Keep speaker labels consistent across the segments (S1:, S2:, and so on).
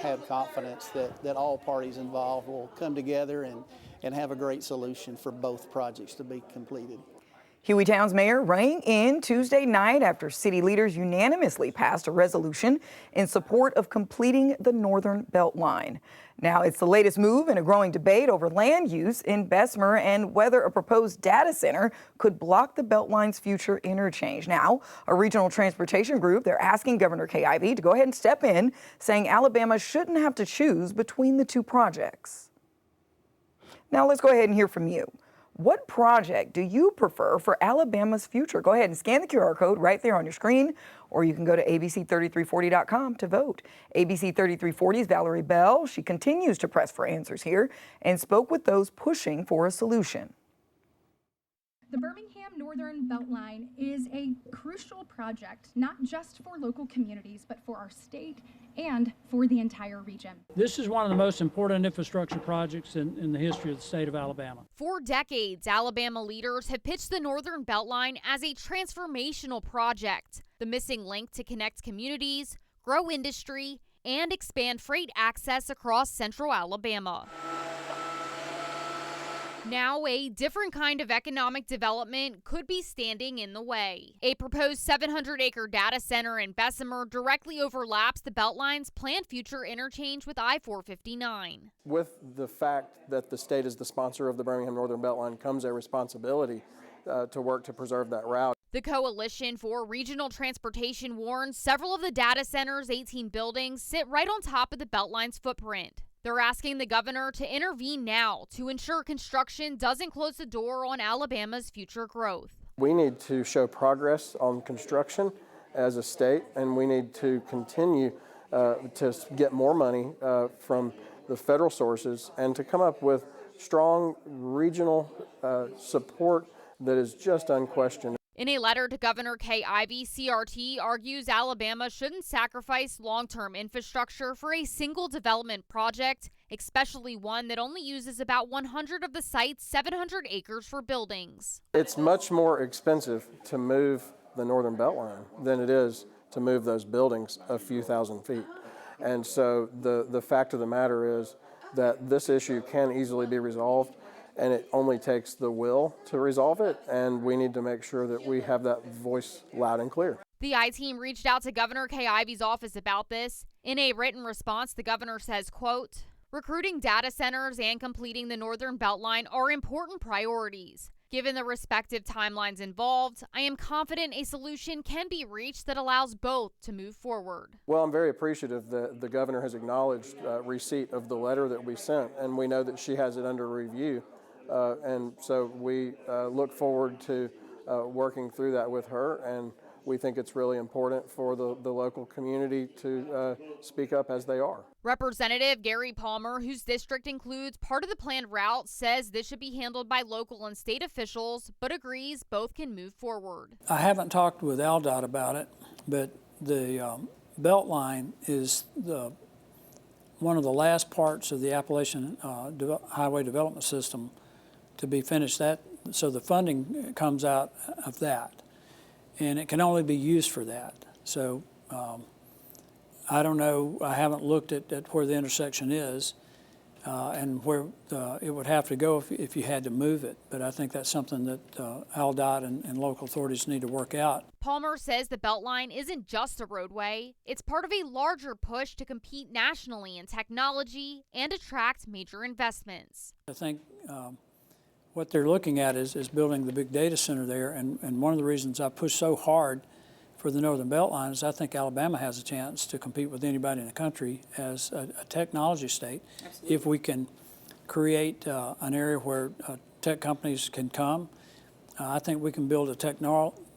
S1: have confidence that all parties involved will come together and have a great solution for both projects to be completed.
S2: Hueytown's mayor weighing in Tuesday night after city leaders unanimously passed a resolution in support of completing the Northern Beltline. Now, it's the latest move in a growing debate over land use in Bessemer and whether a proposed data center could block the Beltline's future interchange. Now, a regional transportation group, they're asking Governor Kay Ivey to go ahead and step in, saying Alabama shouldn't have to choose between the two projects. Now, let's go ahead and hear from you. What project do you prefer for Alabama's future? Go ahead and scan the QR code right there on your screen, or you can go to abc3340.com to vote. ABC 3340's Valerie Bell. She continues to press for answers here and spoke with those pushing for a solution.
S3: The Birmingham Northern Beltline is a crucial project, not just for local communities, but for our state and for the entire region.
S4: This is one of the most important infrastructure projects in the history of the state of Alabama.
S5: For decades, Alabama leaders have pitched the Northern Beltline as a transformational project, the missing link to connect communities, grow industry, and expand freight access across central Alabama. Now, a different kind of economic development could be standing in the way. A proposed 700-acre data center in Bessemer directly overlaps the Beltline's planned future interchange with I-459.
S6: With the fact that the state is the sponsor of the Birmingham Northern Beltline comes a responsibility to work to preserve that route.
S5: The Coalition for Regional Transportation warns several of the data center's 18 buildings sit right on top of the Beltline's footprint. They're asking the governor to intervene now to ensure construction doesn't close the door on Alabama's future growth.
S6: We need to show progress on construction as a state, and we need to continue to get more money from the federal sources and to come up with strong regional support that is just unquestioned.
S5: In a letter to Governor Kay Ivey, CRT argues Alabama shouldn't sacrifice long-term infrastructure for a single development project, especially one that only uses about 100 of the site's 700 acres for buildings.
S6: It's much more expensive to move the Northern Beltline than it is to move those buildings a few thousand feet. And so the fact of the matter is that this issue can easily be resolved, and it only takes the will to resolve it, and we need to make sure that we have that voice loud and clear.
S5: The I-team reached out to Governor Kay Ivey's office about this. In a written response, the governor says, quote, "Recruiting data centers and completing the Northern Beltline are important priorities. Given the respective timelines involved, I am confident a solution can be reached that allows both to move forward."
S6: Well, I'm very appreciative that the governor has acknowledged receipt of the letter that we sent, and we know that she has it under review. And so we look forward to working through that with her, and we think it's really important for the local community to speak up as they are.
S5: Representative Gary Palmer, whose district includes part of the planned route, says this should be handled by local and state officials, but agrees both can move forward.
S4: I haven't talked with AlDOT about it, but the Beltline is one of the last parts of the Appalachian Highway Development System to be finished. So the funding comes out of that, and it can only be used for that. So I don't know, I haven't looked at where the intersection is and where it would have to go if you had to move it, but I think that's something that AlDOT and local authorities need to work out.
S5: Palmer says the Beltline isn't just a roadway, it's part of a larger push to compete nationally in technology and attract major investments.
S4: I think what they're looking at is building the big data center there, and one of the reasons I push so hard for the Northern Beltline is I think Alabama has a chance to compete with anybody in the country as a technology state. Absolutely. If we can create an area where tech companies can come, I think we can build a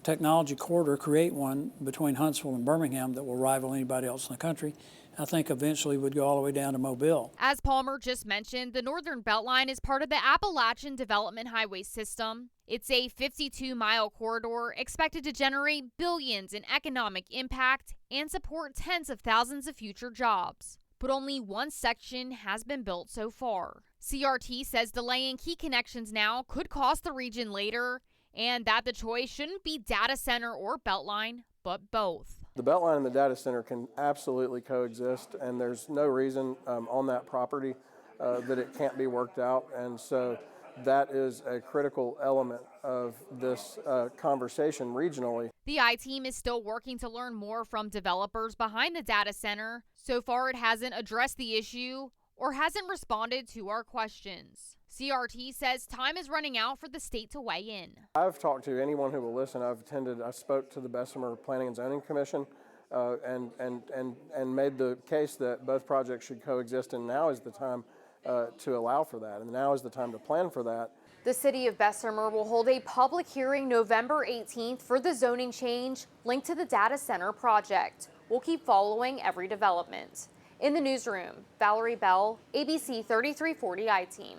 S4: technology corridor, create one between Huntsville and Birmingham that will rival anybody else in the country. I think eventually would go all the way down to Mobile.
S5: As Palmer just mentioned, the Northern Beltline is part of the Appalachian Development Highway System. It's a 52-mile corridor expected to generate billions in economic impact and support tens of thousands of future jobs. But only one section has been built so far. CRT says delaying key connections now could cost the region later, and that the choice shouldn't be data center or Beltline, but both.
S6: The Beltline and the data center can absolutely coexist, and there's no reason on that property that it can't be worked out. And so that is a critical element of this conversation regionally.
S5: The I team is still working to learn more from developers behind the data center. So far, it hasn't addressed the issue or hasn't responded to our questions. CRT says time is running out for the state to weigh in.
S6: I've talked to anyone who will listen. I spoke to the Bessemer Planning and Zoning Commission and made the case that both projects should coexist, and now is the time to allow for that, and now is the time to plan for that.
S7: The city of Bessemer will hold a public hearing November 18th for the zoning change linked to the data center project. We'll keep following every development. In the newsroom, Valerie Bell, ABC 3340 I-Team.